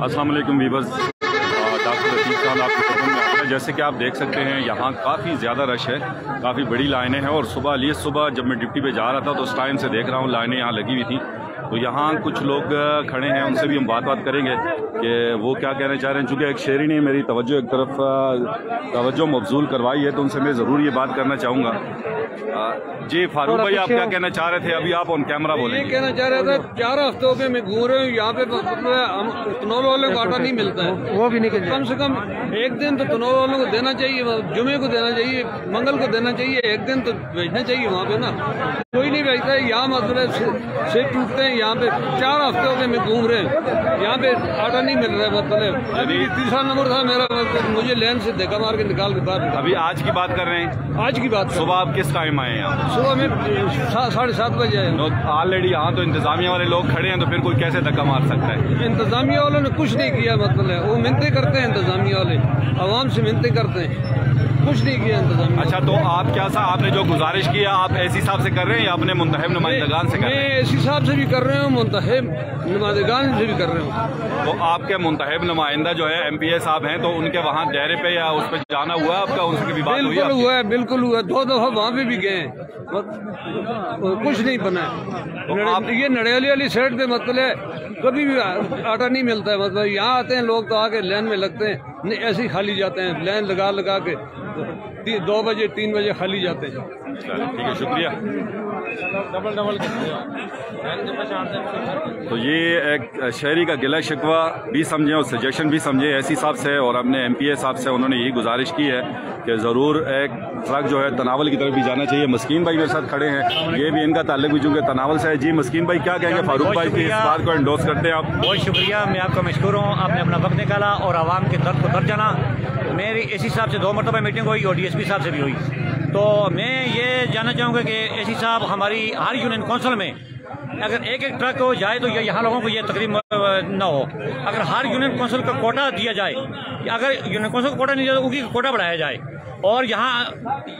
अस्सलाम वालेकुम viewers, doctor Rafiq साहब आपके खबर में आता है। जैसे कि आप देख सकते हैं यहाँ काफ़ी ज़्यादा रश है, काफ़ी बड़ी लाइनें हैं। और सुबह जब मैं ड्यूटी पे जा रहा था तो उस टाइम से देख रहा हूँ लाइनें यहाँ लगी हुई थी। तो यहाँ कुछ लोग खड़े हैं, उनसे भी हम बात करेंगे कि वो क्या कहना चाह रहे हैं। चूँकि एक शेरी ने मेरी तवज्जो एक तरफ तवज्जो मबजूल करवाई है तो उनसे मैं ज़रूर ये बात करना चाहूँगा। जी फारूक भाई, आप क्या कहना चाह रहे थे? अभी आप ऑन कैमरा बोले। ये कहना चाह रहा था 4 हफ्तों के मैं घूम रहा हूँ यहाँ पे, तनौर वालों को आटा नहीं मिलता है। वो भी नहीं, कम से कम एक दिन तो तनौर वालों को देना चाहिए, जुमे को देना चाहिए, मंगल को देना चाहिए, एक दिन तो भेजना चाहिए वहाँ पे ना। कोई नहीं भेजता है। यहाँ मतलब से टूटते हैं यहाँ पे। 4 हफ्तों के मैं घूम रहे हैं, यहाँ पे आटा नहीं मिल रहा है। मतलब अभी तीसरा नंबर था मेरा, मुझे लेन से धक्का मार के निकाल के बाहर। अभी आज की बात कर रहे हैं? आज की बात। सुबह आप किस टाइम आए यहाँ? सुबह में 7:30 बजे आए। ऑलरेडी यहाँ तो इंतजामिया वाले लोग खड़े हैं, तो फिर कोई कैसे धक्का मार सकता है? इंतजामिया वालों ने कुछ नहीं किया। मतलब वो मिन्नतें करते हैं, इंतजामिया वाले आवाम से मिन्नतें करते हैं, कुछ नहीं किया इंतजामिया। अच्छा, तो आप क्या सा आपने जो गुजारिश किया आप एसी साहब से कर रहे हैं या अपने मुंतहिब नुमाइंदगान से कर रहे हैं? मैं एसी साहब से भी कर रहे हूँ, मुंतहिब नुमाइंदगान से भी कर रहे हूँ। तो आपके मुंतहिब नुमाइंदा जो है MPA साहब हैं, तो उनके वहाँ दायरे पे या उस पर जाना हुआ आपका? उनकी भी बात हुई? बिल्कुल हुआ है, बिल्कुल हुआ। 2 दफा वहाँ पे भी गए, कुछ नहीं बना है। ये नड़ियाली वाली साइड पे मतलब कभी भी आटा नहीं मिलता है। मतलब यहाँ आते हैं लोग तो आके लाइन में लगते हैं, नहीं ऐसे ही खाली जाते हैं, लाइन लगा के 2 बजे 3 बजे खाली जाते हैं। ठीक है, शुक्रिया। डबल तो ये एक शहरी का गिला शिकवा भी समझें और सजेशन भी समझें एसी साहब से और अपने MPA साहब से। उन्होंने यही गुजारिश की है कि ज़रूर एक ट्रक जो है तनावल की तरफ भी जाना चाहिए। मस्कीन भाई मेरे साथ खड़े हैं, ये भी इनका ताल्लुक भी चूँकि तनावल से है। जी मस्कीन भाई, क्या कहेंगे? फारूक भाई की इस बात को एंडोर्स करते हैं आप? बहुत शुक्रिया, मैं आपका मशकूर हूँ। आपने अपना वक्त निकाला और आवाम के दर्द को दर्द जाना। मेरी एसी साहब से 2 मरतबा मीटिंग हुई और DSP साहब से भी हुई। तो मैं ये जानना चाहूँगा कि एसी साहब हमारी हर यूनियन काउंसिल में अगर एक ट्रक हो जाए तो ये यहाँ लोगों को ये तकलीफ न हो। अगर हर यूनियन काउंसिल का कोटा दिया जाए, अगर यूनियन काउंसिल का कोटा नहीं दिया तो उनकी कोटा बढ़ाया जाए। और यहाँ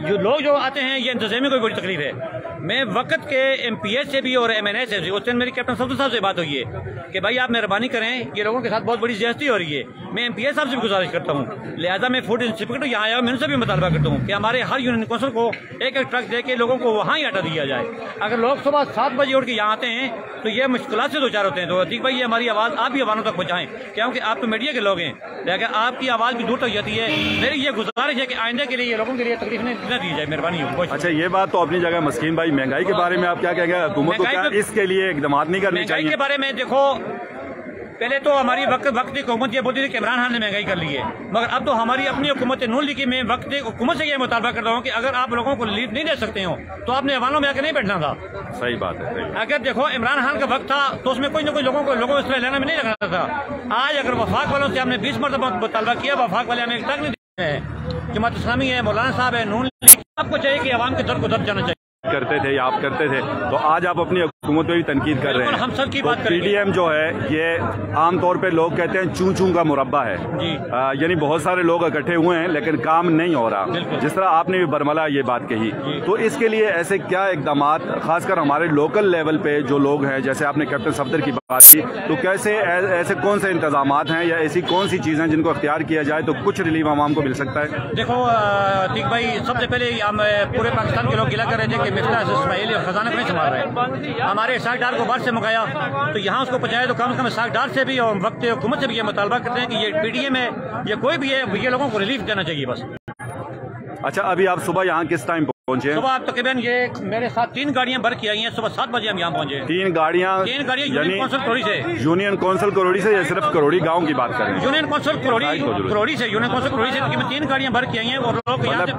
जो लोग जो आते हैं ये इंतजामी को बड़ी तकलीफ है। मैं वक्त के MPA से भी और MNA से भी, उस दिन मेरी कैप्टन सब्दू साहब से बात हुई है कि भाई आप मेहरबानी करें, ये लोगों के साथ बहुत बड़ी ज्यादती हो रही है। मैं MPA साहब से भी गुजारिश करता हूँ, लिहाजा मैं फूड इंस्पेक्टर यहाँ आया हूँ, मैं उनसे भी मुतालबा करता हूँ कि हमारे हर यूनियन काउंसिल को एक ट्रक दे के लोगों को वहाँ ही आटा दिया जाए। अगर लोग सुबह 7 बजे उठ के यहाँ आते हैं तो ये मुश्किलात से 2-4 होते हैं। तो अतीक भाई, ये हमारी आवाज़ आप भी अवानों तक पहुँचाएं, क्योंकि आप तो मीडिया के लोग हैं, लेकिन आपकी आवाज़ भी दूर तक जाती है। मेरी ये गुजारिश है कि आइंदे के लिए लोगों के लिए तकलीफ न दी जाए, मेहरबानी हो। अच्छा, ये बात तो अपनी जगह। मस्कीन भाई, महंगाई के बारे में आप क्या कहेंगे? हुकूमत को क्या इसके लिए इकदाम नहीं करने चाहिए? के बारे में देखो, पहले तो हमारी वक्त की हुकूमत ये बोलती थी कि इमरान खान ने महंगाई कर ली है, मगर अब तो हमारी अपनी हुकूमत नून लीग की मैं वक्त हुकूमत से ये मुतालबा करता हूँ कि अगर आप लोगों को लीड नहीं दे सकते हो तो आपने अवानों में आकर नहीं बैठना था। सही बात है। अगर देखो इमरान खान का वक्त था तो उसमें कोई ना कोई लोगों को इस तरह लेना में नहीं लगना था। आज अगर वफाक वालों से हमने 20 मरतबा मुतालबा किया, वफाक वाले हमें एक तक नहीं दे रहे हैं। जमात इस्लामी है, मौलाना साहब है, नून लीग, आपको चाहिए कि अवाम के दर को दर जाना चाहिए। करते थे या आप करते थे, तो आज आप अपनी हुकूमत पे भी तनकीद कर रहे हैं। हम सब की बात करेंगे। PDM जो है ये आमतौर पे लोग कहते हैं चूं चूं का मुरब्बा है, यानी बहुत सारे लोग इकट्ठे हुए हैं लेकिन काम नहीं हो रहा। जिस तरह आपने भी बरमला ये बात कही, तो इसके लिए ऐसे क्या इकदाम, खासकर हमारे लोकल लेवल पे जो लोग हैं, जैसे आपने कैप्टन सफदर की बात की, तो कैसे ऐसे कौन से इंतजाम हैं या ऐसी कौन सी चीजें जिनको अख्तियार किया जाए तो कुछ रिलीफ आवाम को मिल सकता है? देखो अतीक भाई, सबसे पहले हम पूरे पाकिस्तान के लोग गिला कर रहे थे कि मिफ्ता इस्माइल और खजाना को नहीं संभाल रहे। हमारे सागदार को बाहर से मंगाया तो यहाँ उसको पहुँचाया, तो कम से कम सागदार से भी और वक्त हुकूमत से भी ये मुतालबा करते हैं कि ये PDM है, ये कोई भी है, ये लोगों को रिलीफ देना चाहिए बस। अच्छा, अभी आप सुबह यहाँ किस टाइम पहुंचे? सुबह आप तकरीबन ये मेरे साथ 3 गाड़ियां भर के आई हैं। सुबह 7 बजे हम यहाँ पहुंचे। 3 गाड़ियां यूनियन काउंसिल करोड़ी से। यूनियन काउंसिल करोड़ी से या सिर्फ करोड़ी गांव की बात करें? यूनियन काउंसिल करोड़ी से, यूनियन काउंसिल करोड़ी से तकरीबन 3 गाड़ियां भर के आई हैं और लोग यहाँ से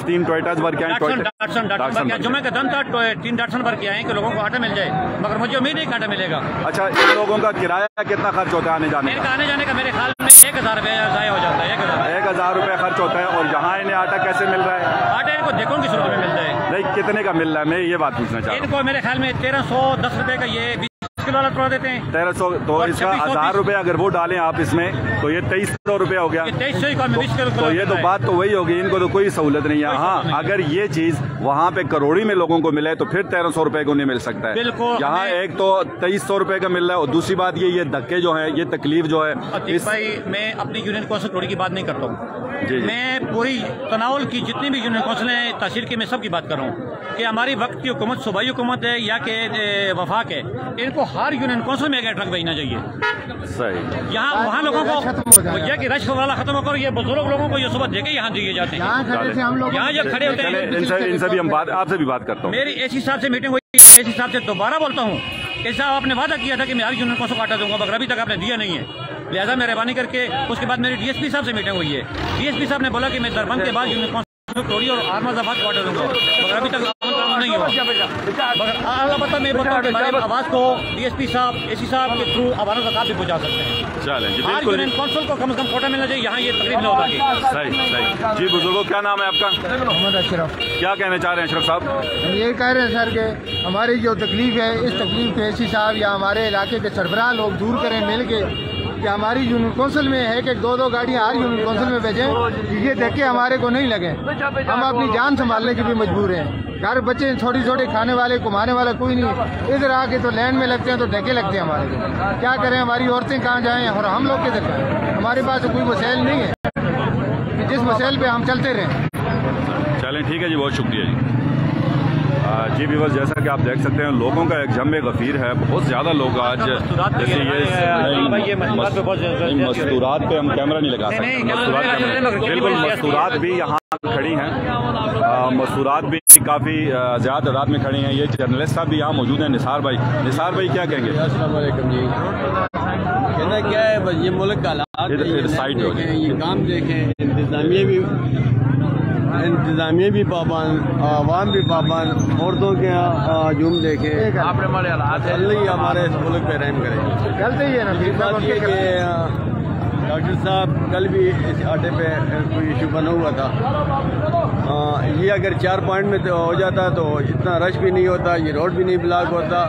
3 टोयोटास भर के आए। जुमे का दिन था, 3 डाटसन भर के आए कि लोगों को आटा मिल जाए, मगर मुझे उम्मीद नहीं कि आटा मिलेगा। अच्छा, इन लोगों का किराया कितना खर्च होता है आने जाने का? आने जाने का मेरे ख्याल में 1000 रुपया ज़ाया हो जाता है। 1000 रुपया खर्च होता है। और यहाँ इन्हें आटा कैसे मिल रहा है? आटा इनको देखो की सूरत में मिलता है। नहीं, कितने का मिल रहा है? मैं ये बात पूछना चाहता हूँ। इनको मेरे ख्याल में 1310 रुपए का ये किलो वाला तोड़ा देते हैं 1300। तो इसका 1000 रुपये अगर वो डालें आप इसमें तो ये 2300 रुपये हो गया। 2300 तो ये तो बात तो वही होगी, इनको तो कोई सहूलत नहीं है। हाँ, अगर ये चीज वहाँ पे करोड़ी में लोगों को मिले तो फिर 1300 रुपए को नहीं मिल सकता है। यहाँ एक तो 2300 रुपए का मिल रहा है और दूसरी बात ये धक्के जो है, ये तकलीफ जो है। भाई मैं अपनी यूनियन कौंसिल करोड़ी की बात नहीं करता हूँ, मैं पूरी तनावल की जितनी भी यूनियन कौंसिल है तहसील की, मैं सब की बात कर रहा हूँ कि हमारी वक्त की हुकूमत सूबाई हुकूमत है या के वफाक है, इनको हर यूनियन कौंसिल में एक ट्रक भेजना चाहिए। सही। यहाँ वहाँ लोगों को यह कि रश वाला खत्म होकर ये बुजुर्ग लोगों को ये सुबह देके यहाँ दिए जाते हैं। यहाँ जब खड़े होते हैं इनसे भी हम आपसे भी बात करता हूँ। मेरी एसी साहब से मीटिंग हुई, एसी साहब से दोबारा बोलता हूँ, ऐसा आपने वादा किया था कि मैं हर यूनियन कौंसिल को आटा दूंगा, मगर अभी तक आपने दिया नहीं है, लिहाजा मेहरबानी करके। उसके बाद मेरी डीएसपी साहब से मीटिंग हुई है, डीएसपी साहब ने बोला कि मैं दरबंद के बाद यूनियन कौंसिल करोड़ी और आर्माजाबाद को आटा दूंगा, मगर अभी तक नहीं हुआ। मगर मैं बताऊँ कि हमारी आवाज़ को डीएसपी साहब, एसी साहब के थ्रू आवाज़ तक आप भी पहुँचा सकते हैं। हर यूनियन कौंसिल को कम से कम कोटा मिलना चाहिए, यहाँ ये तकलीफ न हो सके। सही। जी बुजुर्गों, क्या नाम है आपका? मोहम्मद अशरफ। क्या कहना चाह रहे हैं अशरफ साहब? हम ये कह रहे हैं सर कि हमारी जो तकलीफ है, इस तकलीफ को एसी साहब या हमारे इलाके के सरबराह लोग दूर करें मिल के, कि हमारी यूनियन कौंसिल में है कि 2-2 गाड़ियाँ हर यूनियन कौंसिल में भेजें, ये देख के हमारे को नहीं लगे। हम अपनी जान संभालने की भी मजबूर हैं। घर बच्चे छोटे छोटे खाने वाले, घुमाने वाला कोई नहीं, इधर आके तो लैंड में लगते हैं तो धक्के लगते हैं हमारे को। क्या करें, हमारी औरतें कहाँ जाएं और हम लोग किधर जाएं? हमारे पास कोई वसैल नहीं है कि जिस वसैल पे हम चलते रहें। चलें, ठीक है जी, बहुत शुक्रिया जी। जी व्यूअर्स, जैसा कि आप देख सकते हैं लोगों का एक जम गफीर है, बहुत ज़्यादा लोग आज जैसे ये मस्तूरात पे हम कैमरा नहीं लगा सकते, बिल्कुल मस्तूरात भी यहाँ खड़ी हैं, मस्तूरात भी काफ़ी ज़्यादा तादाद में खड़ी हैं। ये जर्नलिस्ट साहब भी यहाँ मौजूद हैं, निसार भाई। निसार भाई क्या कहेंगे? अस्सलाम वालेकुम जी। कहना क्या है, बस ये मुल्क का हालात साइड हो गए, ये काम देखें, इंतज़ामिया भी पाबंद, आवाम भी पाबंद, औरतों के हजूम देखें, आपने हमारे हालात है, हमारे इस मुल्क पे रहम करें। चलते ही है ना। डॉक्टर साहब, कल भी इस आटे पे कोई इशू बना हुआ था, ये अगर 4 पॉइंट में तो हो जाता तो इतना रश भी नहीं होता, ये रोड भी नहीं ब्लॉक होता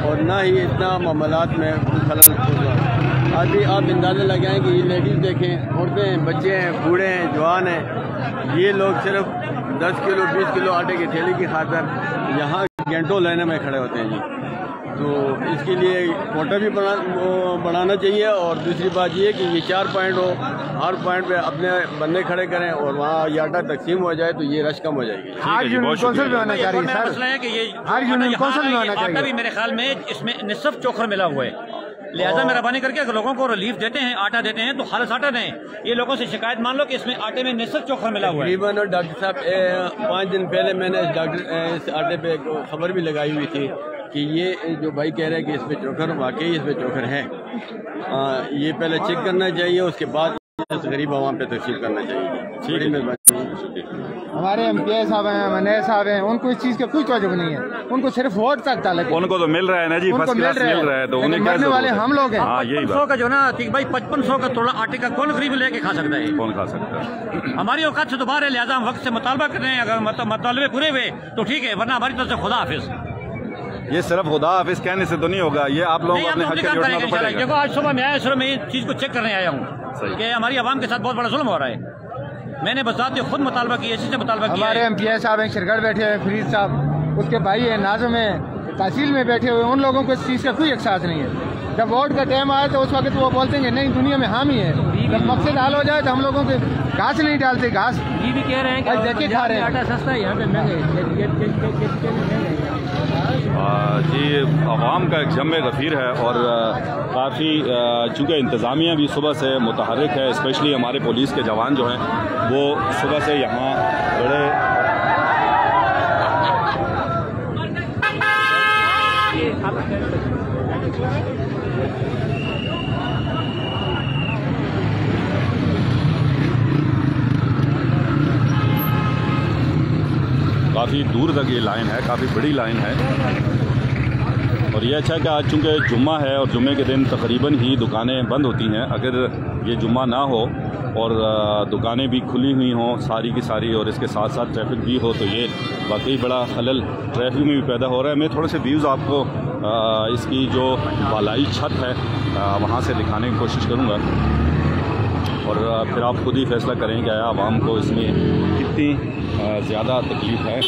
और ना ही इतना मामलात में खलल होता। अभी आप अंदाज़ा लगाएं कि ये लेडीज़ देखें, औरतें हैं, बच्चे हैं, बूढ़े हैं, जवान हैं, ये लोग सिर्फ 10 किलो 20 किलो आटे की थैली की खातर यहाँ घंटों लाइन में खड़े होते हैं जी। तो इसके लिए कोटा भी बढ़ाना चाहिए और दूसरी बात ये कि ये 4 पॉइंट हो, हर पॉइंट पे अपने बंदे खड़े करें और वहाँ ये आटा तकसीम हो जाए तो ये रश कम हो जाएगी। हर यूनियन कौंसिल में होना चाहिए सर, मसला है कि ये हर यूनियन कौंसिल में होना चाहिए। आटा भी मेरे ख्याल में इसमें निसफ चोखर मिला हुआ है, लिहाजा मेहरबानी करके अगर लोगों को रिलीफ देते हैं, आटा देते हैं तो खालिस आटा दें। ये लोगों से शिकायत मान लो कि इसमें आटे में निसफ चोखर मिला हुआ है। तकरीबन डॉक्टर साहब 5 दिन पहले मैंने इस आटे पे खबर भी लगाई हुई थी कि ये जो भाई कह रहे हैं कि इसमें चोखर, वाकई इसमें चोखर है, ये पहले चेक करना चाहिए, उसके बाद गरीब आवाम पे तफसील करना चाहिए। हमारे एमपीए साहब हैं, मने साहब हैं, उनको इस चीज़ का कोई तवज्जो नहीं है, उनको सिर्फ वोट तक ताल्लुक है। उनको तो मिल रहा है ना जी, फर्स्ट क्लास मिल रहा है, तो उन्हें मरने वाले हम लोग हैं। 5500 का जो ना भाई 5500 का थोड़ा आटे का कौन गरीब लेके खा सकता है? कौन खा सकता है? हमारी औकात से तो बाहर है, लिहाजा हम वक्त से मुतालबा कर रहे हैं। अगर मुतालबे पूरे हुए तो ठीक है, वरना हमारी तरफ से खुदा हाफिज। ये सिर्फ खुदा हाफिज कहने से तो नहीं होगा, ये आप लोगों को अपने हक के लिए उठना तो पड़ेगा। देखो आज सुबह मैं आया, सिर्फ मैं इस चीज़ को चेक करने आया हूँ कि हमारी आवाम के साथ बहुत बड़ा जुल्म हो रहा है। मैंने बजात खुद मुतालबा किया, इसी से मुतालबा किया। हमारे एमपीए साहब हैं, शिरगढ़ बैठे हैं, फरीद साहब उसके भाई हैं, नाज़म है, तहसील में बैठे हुए, उन लोगों को इस चीज़ का कोई एहसास नहीं है। जब वोट का टाइम आए तो उस वक्त वो बोलते हैं नहीं दुनिया में हम ही है, जब मकसद हाल हो जाए तो हम लोगों के घास नहीं डालते। घास ये भी कह रहे हैं कि देखे खा रहे हैं, आटा सस्ता है, यहाँ पे जी अवाम का एक जम गफीर है और काफ़ी चूँकि इंतज़ामिया भी सुबह से मुतहर्रिक है, स्पेशली हमारे पुलिस के जवान जो हैं वो सुबह से यहाँ बड़े काफ़ी दूर तक ये लाइन है, काफ़ी बड़ी लाइन है। और ये अच्छा है कि आज चूँकि जुम्मा है और जुम्मे के दिन तकरीबन ही दुकानें बंद होती हैं। अगर ये जुम्मा ना हो और दुकानें भी खुली हुई हों सारी की सारी, और इसके साथ साथ ट्रैफिक भी हो, तो ये वाकई बड़ा खलल ट्रैफिक में भी पैदा हो रहा है। मैं थोड़े से व्यूज़ आपको इसकी जो बालाई छत है वहाँ से दिखाने की कोशिश करूँगा, और फिर आप खुद ही फैसला करें कि आया आवाम को इसमें कितनी ज़्यादा तकलीफ़ है।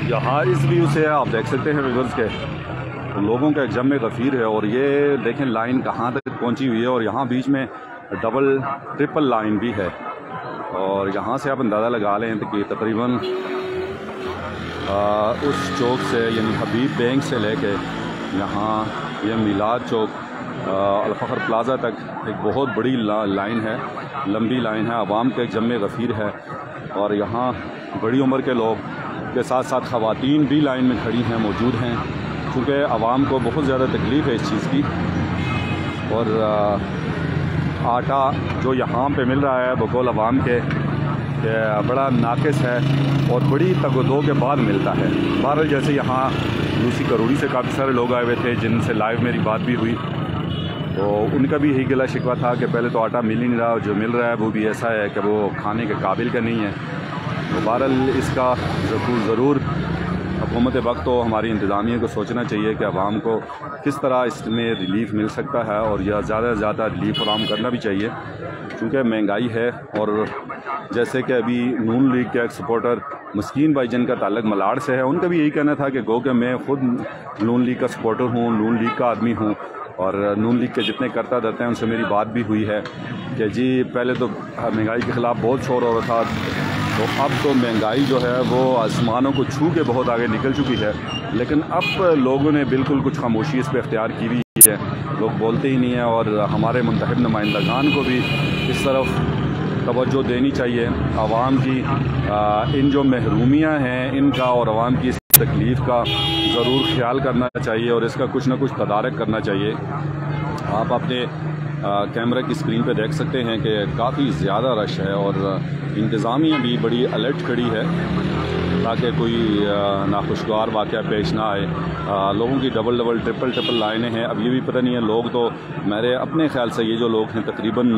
यहाँ इस व्यू से आप देख सकते हैं व्यूअर्स के तो लोगों का एक जम गफ़ीर है, और ये देखें लाइन कहाँ तक पहुँची हुई है, और यहाँ बीच में डबल ट्रिपल लाइन भी है। और यहाँ से आप अंदाज़ा लगा लें कि तकरीबन उस चौक से यानी हबीब बैंक से लेके यहाँ ये मिलाद चौक अल-फ़ख्र प्लाज़ा तक एक बहुत बड़ी लाइन है, लंबी लाइन है, आवाम का एक जम गफ़ीर है। और यहाँ बड़ी उम्र के लोग के साथ साथ ख़वातीन भी लाइन में खड़ी हैं, मौजूद हैं, क्योंकि आवाम को बहुत ज़्यादा तकलीफ़ है इस चीज़ की। और आटा जो यहाँ पे मिल रहा है बकौल आवाम के बड़ा नाक़िस है और बड़ी तगदो के बाद मिलता है। बहरहाल जैसे यहाँ दूसरी करोड़ी से काफ़ी सारे लोग आए हुए थे जिनसे लाइव मेरी बात भी हुई, तो उनका भी यही गिला शिकवा था कि पहले तो आटा मिल ही नहीं रहा, जो मिल रहा है वो भी ऐसा है कि वो खाने के काबिल का नहीं है। तो बहरहाल इसका ज़रूर हुकूमत वक्त तो हमारी इंतज़ामिया को सोचना चाहिए कि आवाम को किस तरह इसमें रिलीफ़ मिल सकता है, और यह ज़्यादा से ज़्यादा रिलीफ़ फराहम करना भी चाहिए, क्योंकि महंगाई है। और जैसे कि अभी नून लीग के एक सपोर्टर मस्कीन भाई जिनका ताल्लुक़ मलाड़ से है, उनका भी यही कहना था कि गो कि मैं ख़ुद नून लीग का सपोर्टर हूँ, नून लीग का आदमी हूँ, और नून लीग के जितने करता धरते हैं उनसे मेरी बात भी हुई है कि जी पहले तो महंगाई के ख़िलाफ़ बहुत शोर हो रहा था, तो अब तो महंगाई जो है वो आसमानों को छू के बहुत आगे निकल चुकी है, लेकिन अब लोगों ने बिल्कुल कुछ खामोशी इस पर इख्तियार की हुई है, लोग बोलते ही नहीं हैं। और हमारे मुंतखब नुमाइंदगान को भी इस तरफ तवज्जो देनी चाहिए, आवाम की इन जो महरूमियाँ हैं इनका और आवाम की इस तकलीफ़ का ज़रूर ख्याल करना चाहिए, और इसका कुछ ना कुछ तदारक करना चाहिए। आप अपने कैमरा की स्क्रीन पे देख सकते हैं कि काफ़ी ज़्यादा रश है, और इंतज़ामिया भी बड़ी अलर्ट खड़ी है ताकि कोई नाखुशगवार वाक़या पेश ना आए। लोगों की डबल ट्रिपल लाइनें हैं। अब ये भी पता नहीं है, लोग तो मेरे अपने ख्याल से ये जो लोग हैं तकरीबन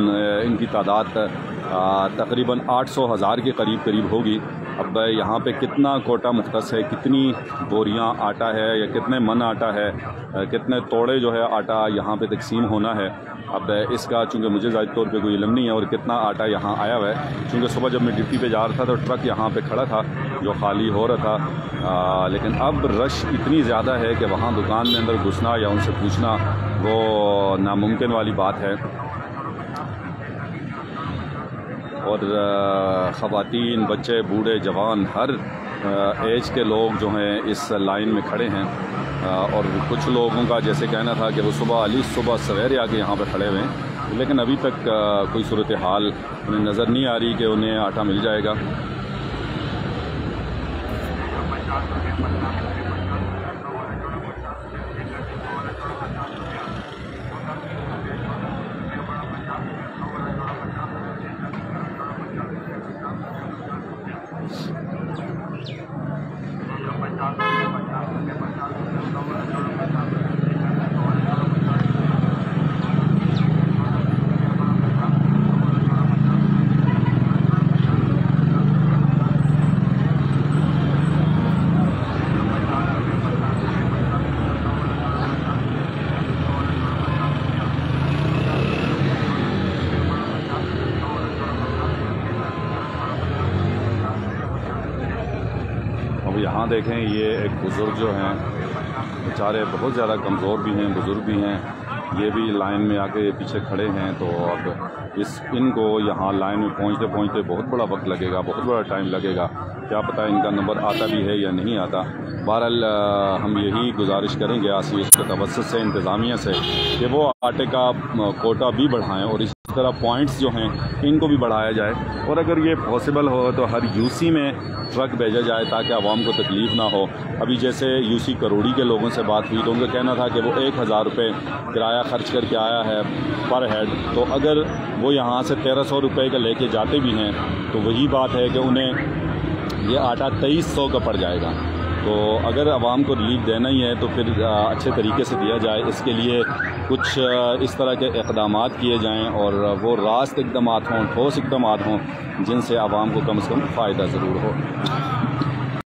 इनकी तादाद तकरीबन 800,000 के करीब होगी। अब यहाँ पे कितना कोटा मुख्तस है, कितनी बोरियाँ आटा है या कितने मन आटा है, कितने तोड़े जो है आटा यहाँ पे तकसीम होना है, अब इसका चूँकि मुझे ज़ाहिर तौर पे कोई इल्म नहीं है। और कितना आटा यहाँ आया हुआ है, चूँकि सुबह जब मैं ड्यूटी पे जा रहा था तो ट्रक यहाँ पे खड़ा था जो खाली हो रहा था, लेकिन अब रश इतनी ज़्यादा है कि वहाँ दुकान में अंदर घुसना या उनसे पूछना वो नामुमकिन वाली बात है। और ख़वातीन, बच्चे, बूढ़े, जवान, हर एज के लोग जो हैं इस लाइन में खड़े हैं। और कुछ लोगों का जैसे कहना था कि वो सुबह सवेरे आके यहाँ पर खड़े हुए हैं, लेकिन अभी तक कोई सूरत हाल उन्हें नज़र नहीं आ रही कि उन्हें आटा मिल जाएगा। यहाँ देखें ये एक बुज़ुर्ग जो हैं बेचारे बहुत ज़्यादा कमज़ोर भी हैं, बुज़ुर्ग भी हैं, ये भी लाइन में आके पीछे खड़े हैं। तो अब इनको यहाँ लाइन में पहुँचते पहुँचते बहुत बड़ा वक्त लगेगा, बहुत बड़ा टाइम लगेगा। क्या पता इनका नंबर आता भी है या नहीं आता। बहरहाल हम यही गुजारिश करेंगे आसिफ के तवस्सुत से, इंतज़ामिया से, कि वो आटे का कोटा भी बढ़ाएं और इस तरह पॉइंट्स जो हैं इनको भी बढ़ाया जाए। और अगर ये पॉसिबल हो तो हर यूसी में ट्रक भेजा जाए ताकि आवाम को तकलीफ़ ना हो। अभी जैसे यूसी करोड़ी के लोगों से बात हुई तो उनका कहना था कि वो 1000 रुपये किराया ख़र्च करके आया है पर हेड, तो अगर वो यहाँ से 1300 रुपये का लेके जाते भी हैं तो वही बात है कि उन्हें ये आटा 2300 का पड़ जाएगा। तो अगर आवाम को रिलीफ देना ही है तो फिर अच्छे तरीके से दिया जाए। इसके लिए कुछ इस तरह के इक़दामात किए जाएं और वो रास्त इक़दामात हों, ठोस इक़दामात हों जिनसे आवाम को कम से कम फ़ायदा ज़रूर हो।